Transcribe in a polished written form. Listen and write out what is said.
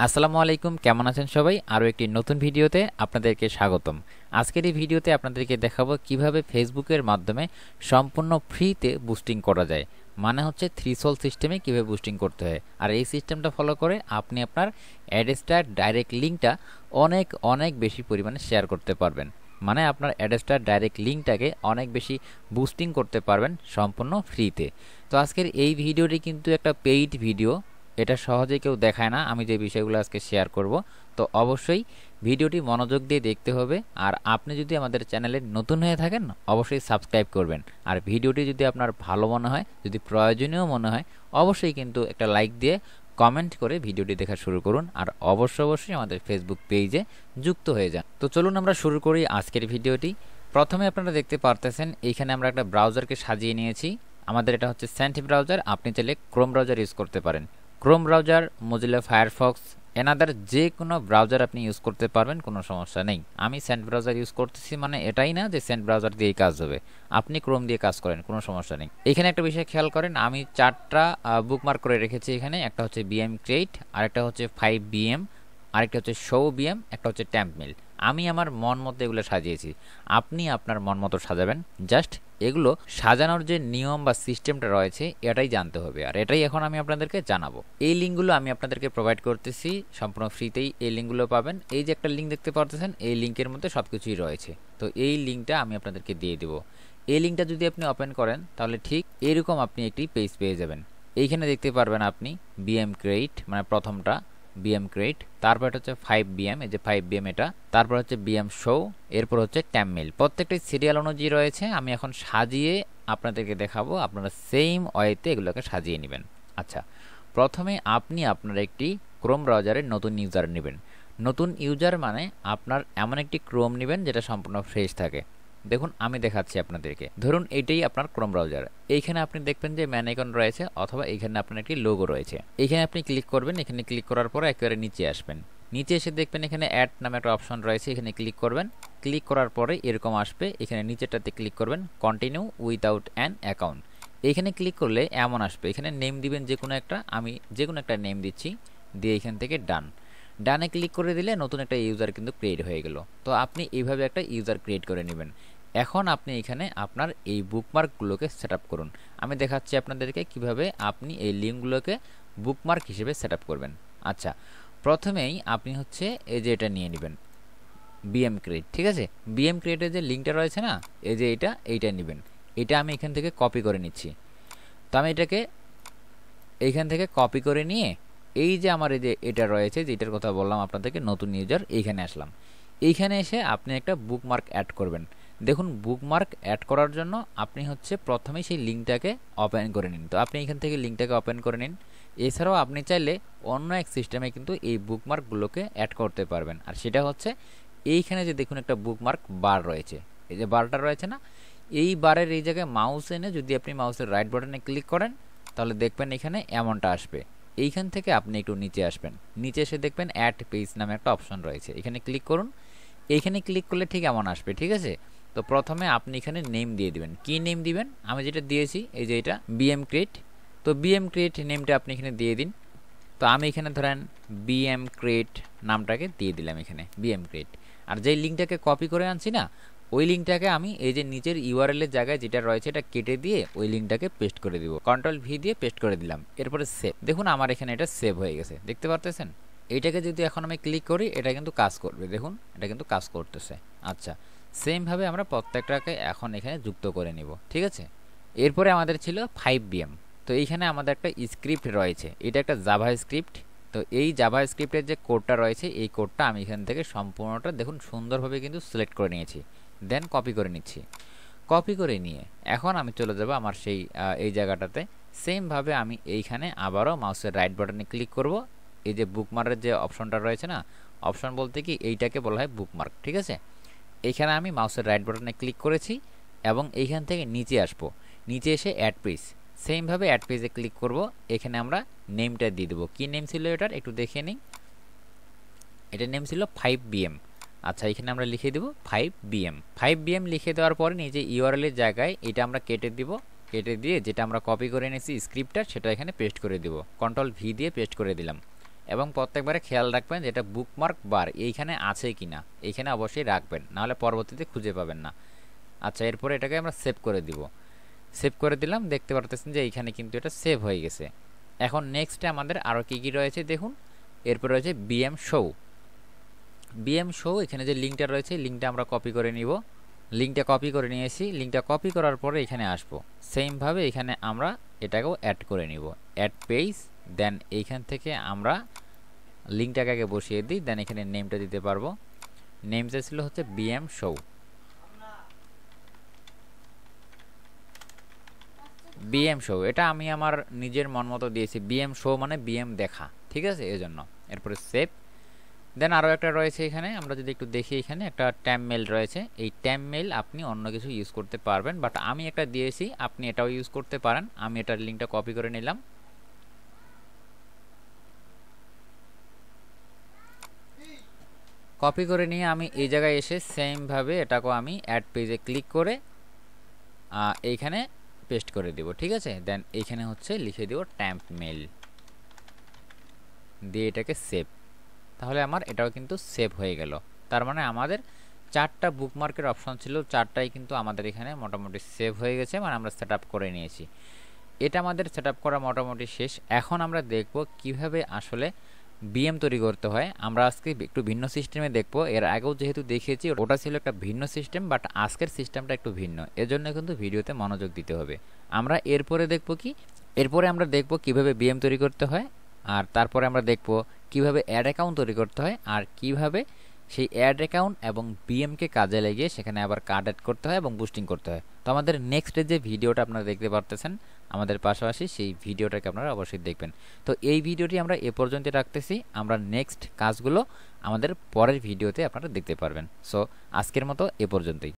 আসসালামু আলাইকুম, কেমন আছেন সবাই? আরও একটি নতুন ভিডিওতে আপনাদেরকে স্বাগতম। আজকের এই ভিডিওতে আপনাদেরকে দেখাবো কিভাবে ফেসবুকের মাধ্যমে সম্পূর্ণ ফ্রিতে বুস্টিং করা যায়। মানে হচ্ছে থ্রিসল সিস্টেমে কিভাবে বুস্টিং করতে হয়, আর এই সিস্টেমটা ফলো করে আপনি আপনার অ্যাডস্টার ডাইরেক্ট লিঙ্কটা অনেক অনেক বেশি পরিমাণে শেয়ার করতে পারবেন। মানে আপনার অ্যাডস্টার ডাইরেক্ট লিঙ্কটাকে অনেক বেশি বুস্টিং করতে পারবেন সম্পূর্ণ ফ্রিতে। তো আজকের এই ভিডিওটি কিন্তু একটা পেইড ভিডিও, এটা সহজে কেউ দেখায় না। আমি যে বিষয়গুলো আজকে শেয়ার করব, তো অবশ্যই ভিডিওটি মনোযোগ দিয়ে দেখতে হবে। আর আপনি যদি আমাদের চ্যানেলে নতুন হয়ে থাকেন অবশ্যই সাবস্ক্রাইব করবেন। আর ভিডিওটি যদি আপনার ভালো মনে হয়, যদি প্রয়োজনীয় মনে হয়, অবশ্যই কিন্তু একটা লাইক দিয়ে কমেন্ট করে ভিডিওটি দেখা শুরু করুন। আর অবশ্যই আমাদের ফেসবুক পেজে যুক্ত হয়ে যান। তো চলুন আমরা শুরু করি আজকের ভিডিওটি। প্রথমে আপনারা দেখতে পারতেছেন এইখানে আমরা একটা ব্রাউজারকে সাজিয়ে নিয়েছি। আমাদের এটা হচ্ছে সেন্ট ব্রাউজার। আপনি চাইলে ক্রোম ব্রাউজার ইউজ করতে পারেন। Chrome browser, Mozilla Firefox, another যে কোনো ব্রাউজার আপনি ইউজ করতে পারবেন, কোনো সমস্যা নেই। আমি সেন্ট ব্রাউজার ইউজ করতেছি, মানে এটাই না যে সেন্ট ব্রাউজার দিয়েই কাজ হবে। আপনি ক্রোম দিয়ে কাজ করেন, কোনো সমস্যা নেই। এখানে একটা বিষয় খেয়াল করেন, আমি 4টা বুকমার্ক করে রেখেছি এখানে। একটা হচ্ছে বিএম ক্রিয়েট, আরেকটা হচ্ছে 5BM, আরেকটা হচ্ছে শো বিএম, একটা হচ্ছে ট্যাম্প মিল। আমি আমার মন মতো এগুলো সাজিয়েছি, আপনি আপনার মন মতো সাজাবেন। জাস্ট এগুলো সাজানোর যে নিয়ম বা সিস্টেমটা রয়েছে এটাই জানতে হবে, আর এটাই এখন আমি আপনাদেরকে জানাবো। এই লিঙ্কগুলো আমি আপনাদেরকে প্রোভাইড করতেছি সম্পূর্ণ ফ্রিতেই। এই লিঙ্কগুলো পাবেন। এই যে একটা লিঙ্ক দেখতে পাচ্ছেন, এই লিঙ্কের মধ্যে সব কিছুই রয়েছে। তো এই লিঙ্কটা আমি আপনাদেরকে দিয়ে দেবো। এই লিঙ্কটা যদি আপনি ওপেন করেন তাহলে ঠিক এরকম আপনি একটি পেজ পেয়ে যাবেন। এইখানে দেখতে পারবেন আপনি বিএম ক্রিয়েট, মানে প্রথমটা বিএম ক্রিয়েট, তারপর এটা হচ্ছে 5BM, এই যে 5BM এটা, তারপর হচ্ছে বিএম শো, এরপর হচ্ছে ট্যাম্প মিল। প্রত্যেকটাই সিরিয়াল অনুযায়ী রয়েছে। আমি এখন সাজিয়ে আপনাদেরকে দেখাবো, আপনারা সেম ওয়েতে এগুলোকে সাজিয়ে নেবেন। আচ্ছা, প্রথমে আপনি আপনার একটি ক্রোম ব্রাউজারের নতুন ইউজার নেবেন। নতুন ইউজার মানে আপনার এমন একটি ক্রোম নেবেন যেটা সম্পূর্ণ ফ্রেশ থাকে। দেখুন আমি দেখাচ্ছি আপনাদেরকে। ধরুন এইটাই আপনার ক্রোম ব্রাউজার। এইখানে আপনি দেখবেন যে ম্যান আইকন রয়েছে, অথবা এখানে আপনার একটি লোগো রয়েছে। এখানে আপনি ক্লিক করবেন। এখানে ক্লিক করার পর একেবারে নিচে আসবেন। নিচে এসে দেখবেন এখানে অ্যাড নামে একটা অপশন রয়েছে, এখানে ক্লিক করবেন। ক্লিক করার পরে এরকম আসবে। এখানে নিচেরটাতে ক্লিক করবেন, কন্টিনিউ উইদাউট অ্যান অ্যাকাউন্ট। এইখানে ক্লিক করলে এমন আসবে। এখানে নেম দিবেন যে কোনো একটা, আমি যে কোনো একটা নেম দিচ্ছি, দিয়ে এখান থেকে ডান। ডানে ক্লিক করে দিলে নতুন একটা ইউজার কিন্তু ক্রিয়েট হয়ে গেল। তো আপনি এইভাবে একটা ইউজার ক্রিয়েট করে নেবেন। এখন আপনি এখানে আপনার এই বুকমার্কগুলোকে সেট আপ করুন। আমি দেখাচ্ছি আপনাদেরকে কিভাবে আপনি এই লিঙ্কগুলোকে বুকমার্ক হিসেবে সেট আপ করবেন। আচ্ছা, প্রথমেই আপনি হচ্ছে এই যে এটা নিয়ে নেবেন, বিএম ক্রিয়েট। ঠিক আছে, বিএম ক্রিয়েটের যে লিঙ্কটা রয়েছে না, এই যে এইটা নেবেন। এটা আমি এখান থেকে কপি করে নিচ্ছি। তো আমি এটাকে এইখান থেকে কপি করে নিয়ে এই যে আমার এই যে এটা রয়েছে, যেটার কথা বললাম আপনাদেরকে, নতুন ইউজার, এইখানে আসলাম। এইখানে এসে আপনি একটা বুকমার্ক অ্যাড করবেন। দেখুন, বুকমার্ক অ্যাড করার জন্য আপনি হচ্ছে প্রথমেই সেই লিঙ্কটাকে ওপেন করে নিন। তো আপনি এখান থেকে লিঙ্কটাকে ওপেন করে নিন। এছাড়াও আপনি চাইলে অন্য এক সিস্টেমে কিন্তু এই বুকমার্কগুলোকে অ্যাড করতে পারবেন। আর সেটা হচ্ছে এইখানে যে দেখুন একটা বুকমার্ক বার রয়েছে, এই যে বারটা রয়েছে না, এই বারের এই জায়গায় মাউস এনে যদি আপনি মাউসের রাইট বাটনে ক্লিক করেন তাহলে দেখবেন এখানে এমনটা আসবে। এইখান থেকে আপনি একটু নিচে আসবেন। নিচে এসে দেখবেন অ্যাড পেজ নামে একটা অপশন রয়েছে, এখানে ক্লিক করুন। এইখানে ক্লিক করলে ঠিক এমন আসবে। ঠিক আছে, তো প্রথমে আপনি এখানে নেম দিয়ে দিবেন। কি নেম দিবেন? আমি যেটা দিয়েছি এই যে এটা বিএম ক্রিয়েট। তো বিএম ক্রিয়েট নেমটা আপনি এখানে দিয়ে দিন। তো আমি এখানে ধরেন বিএম ক্রিয়েট নামটাকে দিয়ে দিলাম এখানে, বিএম ক্রিয়েট। আর যেই লিঙ্কটাকে কপি করে আনছি না, ওই লিঙ্কটাকে আমি এই যে নিচের ইউআরএল এর জায়গায় যেটা রয়েছে এটা কেটে দিয়ে ওই লিঙ্কটাকে পেস্ট করে দিব। কন্ট্রোল ভি দিয়ে পেস্ট করে দিলাম। এরপরে সেভ। দেখুন আমার এখানে এটা সেভ হয়ে গেছে, দেখতে পারতেছেন। এইটাকে যদি এখন আমি ক্লিক করি এটা কিন্তু কাজ করবে। দেখুন এটা কিন্তু কাজ করতেছে। আচ্ছা, সেমভাবে আমরা প্রত্যেকটাকে এখন এখানে যুক্ত করে নিব। ঠিক আছে, এরপরে আমাদের ছিল 5BM। তো এইখানে আমাদের একটা স্ক্রিপ্ট রয়েছে, এটা একটা জাভা স্ক্রিপ্ট। তো এই জাভা স্ক্রিপ্টের যে কোডটা রয়েছে এই কোডটা আমি এখান থেকে সম্পূর্ণটা দেখুন সুন্দরভাবে কিন্তু সিলেক্ট করে নিয়েছি। দেন কপি করে নিচ্ছি। কপি করে নিয়ে এখন আমি চলে যাব আমার সেই এই জায়গাটাতে। সেমভাবে আমি এইখানে আবারও মাউসের রাইট বাটনে ক্লিক করব। এই যে বুকমার্কের যে অপশনটা রয়েছে না, অপশন বলতে কি এইটাকে বলা হয় বুকমার্ক। ঠিক আছে, এইখানে আমি মাউসের রাইট বাটনে ক্লিক করেছি এবং এইখান থেকে নিচে আসবো। নিচে এসে অ্যাড পেজ, সেমভাবে অ্যাড পেজে ক্লিক করব। এখানে আমরা নেমটা দিয়ে দেবো। কী নেম ছিল এটার একটু দেখে নিই। এটার নেম ছিল 5BM। আচ্ছা, এখানে আমরা লিখে দেব 5BM। 5BM লিখে দেওয়ার পরে নিজে ইউআরএল এর জায়গায় এটা আমরা কেটে দিব। কেটে দিয়ে যেটা আমরা কপি করে এনেছি স্ক্রিপ্টটা, সেটা এখানে পেস্ট করে দিব। কন্ট্রোল ভি দিয়ে পেস্ট করে দিলাম। এবং প্রত্যেকবারে খেয়াল রাখবেন যেটা বুকমার্ক বার এইখানে আছে কিনা, এইখানে অবশ্যই রাখবেন, নাহলে পরবর্তীতে খুঁজে পাবেন না। আচ্ছা, এরপরে এটাকে আমরা সেভ করে দিব। সেভ করে দিলাম, দেখতে পারতেছেন যে এইখানে কিন্তু এটা সেভ হয়ে গেছে। এখন নেক্সটে আমাদের আরও কী কী রয়েছে দেখুন। এরপর রয়েছে বিএম শো। বিএম শো এখানে যে লিঙ্কটা রয়েছে, লিঙ্কটা আমরা কপি করে নিব। লিঙ্কটা কপি করে নিয়েছি। লিঙ্কটা কপি করার পরে এখানে আসবো, সেমভাবে এখানে আমরা এটাকেও অ্যাড করে নিব, অ্যাড পেজ। দেন এইখান থেকে আমরা লিঙ্কটাকে আগে বসিয়ে দিই, দেন এখানে নেমটা দিতে পারবো। নেমটা ছিল হচ্ছে বিএম শো। বিএম শো এটা আমি আমার নিজের মন মতো দিয়েছি। বিএম শো মানে বিএম দেখা, ঠিক আছে, এই জন্য। এরপরে সেভ। দেন আরও একটা রয়েছে এখানে, আমরা যদি একটু দেখি, এখানে একটা ট্যাম মেল রয়েছে। এই ট্যাম মেল আপনি অন্য কিছু ইউজ করতে পারবেন, বাট আমি একটা দিয়েছি, আপনি এটাও ইউজ করতে পারেন। আমি এটার লিঙ্কটা কপি করে নিলাম। কপি করে নিয়ে আমি এই জায়গায় এসে সেমভাবে এটাকেও আমি অ্যাড পেজে ক্লিক করে এইখানে পেস্ট করে দিব, ঠিক আছে। দেন এইখানে হচ্ছে লিখে দিব ট্যাম্প মেল, দিয়ে এটাকে সেভ। তাহলে আমার এটাও কিন্তু সেভ হয়ে গেল। তার মানে আমাদের 4টা বুকমার্কের অপশন ছিল, 4টাই কিন্তু আমাদের এখানে মোটামুটি সেভ হয়ে গেছে, মানে আমরা সেট আপ করে নিয়েছি। এটা আমাদের সেট আপ করা মোটামুটি শেষ। এখন আমরা দেখব কিভাবে আসলে বিএম তৈরি করতে হয়। আমরা আজকে একটু ভিন্ন সিস্টেমে দেখব। এর আগেও যেহেতু দেখিয়েছি ওটা ছিল একটা ভিন্ন সিস্টেম, বাট আজকের সিস্টেমটা একটু ভিন্ন, এজন্য কিন্তু ভিডিওতে মনোযোগ দিতে হবে। আমরা এরপরে দেখব কি, এরপরে আমরা দেখব কিভাবে বিএম তৈরি করতে হয়, আর তারপরে আমরা দেখব কিভাবে অ্যাড অ্যাকাউন্ট তৈরি করতে হয়, আর কিভাবে সেই অ্যাড অ্যাকাউন্ট এবং বিএমকে কাজে লাগিয়ে সেখানে আবার কার্ড অ্যাড করতে হয় এবং বুস্টিং করতে হয়। তো আমাদের নেক্সট যে ভিডিওটা আপনারা দেখতে পারতেছেন আমাদের পাশাপাশি, সেই ভিডিওটাকে আপনারা অবশ্যই দেখবেন। তো এই ভিডিওটি আমরা এ পর্যন্ত রাখতেছি। আমরা নেক্সট কাজগুলো আমাদের পরের ভিডিওতে আপনারা দেখতে পারবেন। সো আজকের মতো এ পর্যন্তই।